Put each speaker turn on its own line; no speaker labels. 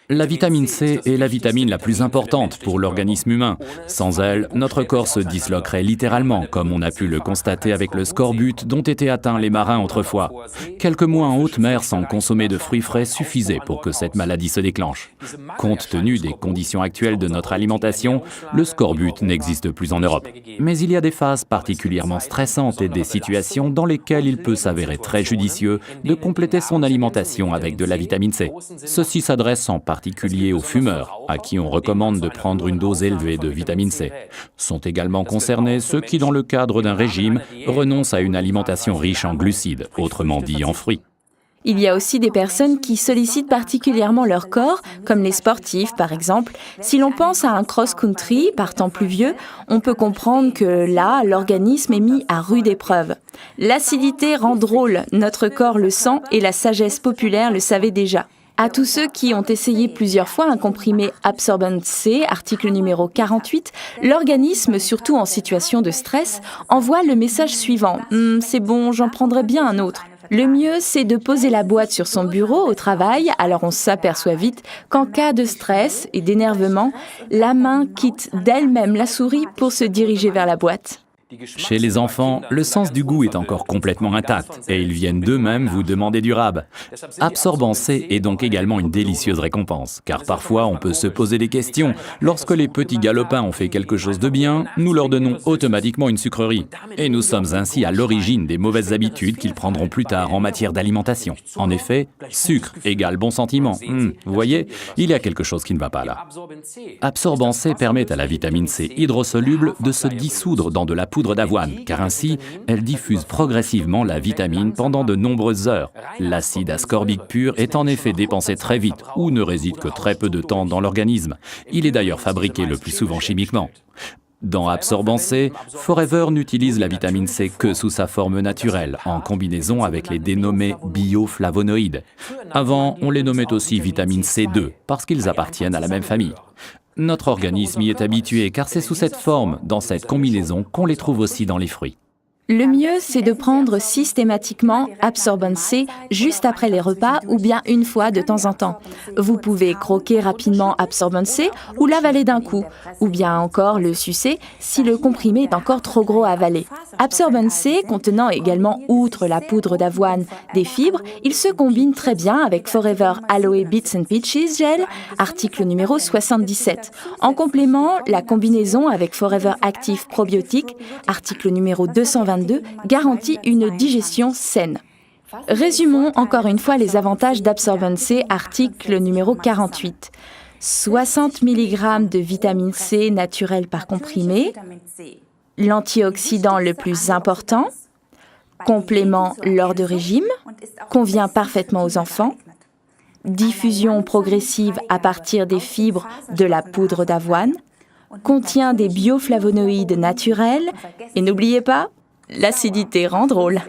La vitamine C est la vitamine la plus importante pour l'organisme humain. Sans elle, notre corps se disloquerait littéralement, comme on a pu le constater avec le scorbut dont étaient atteints les marins autrefois. Quelques mois en haute mer sans consommer de fruits frais suffisaient pour que cette maladie se déclenche. Compte tenu des conditions actuelles de notre alimentation, le scorbut n'existe plus en Europe. Mais il y a des phases particulièrement stressantes et des situations dans lesquelles il peut s'avérer très judicieux de compléter son alimentation avec de la vitamine C. Ceci s'adresse en particulier aux fumeurs, à qui on recommande de prendre une dose élevée de vitamine C. Sont également concernés ceux qui, dans le cadre d'un régime, renoncent à une alimentation riche en glucides, autrement dit en fruits.
Il y a aussi des personnes qui sollicitent particulièrement leur corps, comme les sportifs par exemple. Si l'on pense à un cross-country par temps pluvieux, on peut comprendre que là, l'organisme est mis à rude épreuve. L'acidité rend drôle, notre corps le sent et la sagesse populaire le savait déjà. À tous ceux qui ont essayé plusieurs fois un comprimé Absorbent C, article numéro 48, l'organisme, surtout en situation de stress, envoie le message suivant « C'est bon, j'en prendrai bien un autre ». Le mieux, c'est de poser la boîte sur son bureau au travail, alors on s'aperçoit vite qu'en cas de stress et d'énervement, la main quitte d'elle-même la souris pour se diriger vers la boîte.
Chez les enfants, le sens du goût est encore complètement intact et ils viennent d'eux-mêmes vous demander du rab. Absorbant C est donc également une délicieuse récompense, car parfois on peut se poser des questions. Lorsque les petits galopins ont fait quelque chose de bien, nous leur donnons automatiquement une sucrerie. Et nous sommes ainsi à l'origine des mauvaises habitudes qu'ils prendront plus tard en matière d'alimentation. En effet, sucre égale bon sentiment. Vous voyez, il y a quelque chose qui ne va pas là. Absorbant C permet à la vitamine C hydrosoluble de se dissoudre dans de la poudre d'avoine, car ainsi, elle diffuse progressivement la vitamine pendant de nombreuses heures. L'acide ascorbique pur est en effet dépensé très vite, ou ne réside que très peu de temps dans l'organisme. Il est d'ailleurs fabriqué le plus souvent chimiquement. Dans Absorbant C, Forever n'utilise la vitamine C que sous sa forme naturelle, en combinaison avec les dénommés bioflavonoïdes. Avant, on les nommait aussi vitamine C2, parce qu'ils appartiennent à la même famille. Notre organisme y est habitué car c'est sous cette forme, dans cette combinaison, qu'on les trouve aussi dans les fruits.
Le mieux, c'est de prendre systématiquement Absorbent C juste après les repas ou bien une fois de temps en temps. Vous pouvez croquer rapidement Absorbent C ou l'avaler d'un coup, ou bien encore le sucer si le comprimé est encore trop gros à avaler. Absorbent C contenant également, outre la poudre d'avoine, des fibres, il se combine très bien avec Forever Aloe Bits and Peaches Gel, article numéro 77. En complément, la combinaison avec Forever Active Probiotique, article numéro 222, garantit une digestion saine. Résumons encore une fois les avantages d'Absorbent C, article numéro 48. 60 mg de vitamine C naturelle par comprimé, l'antioxydant le plus important, complément lors de régime, convient parfaitement aux enfants, diffusion progressive à partir des fibres de la poudre d'avoine, contient des bioflavonoïdes naturels et n'oubliez pas, l'acidité rend drôle.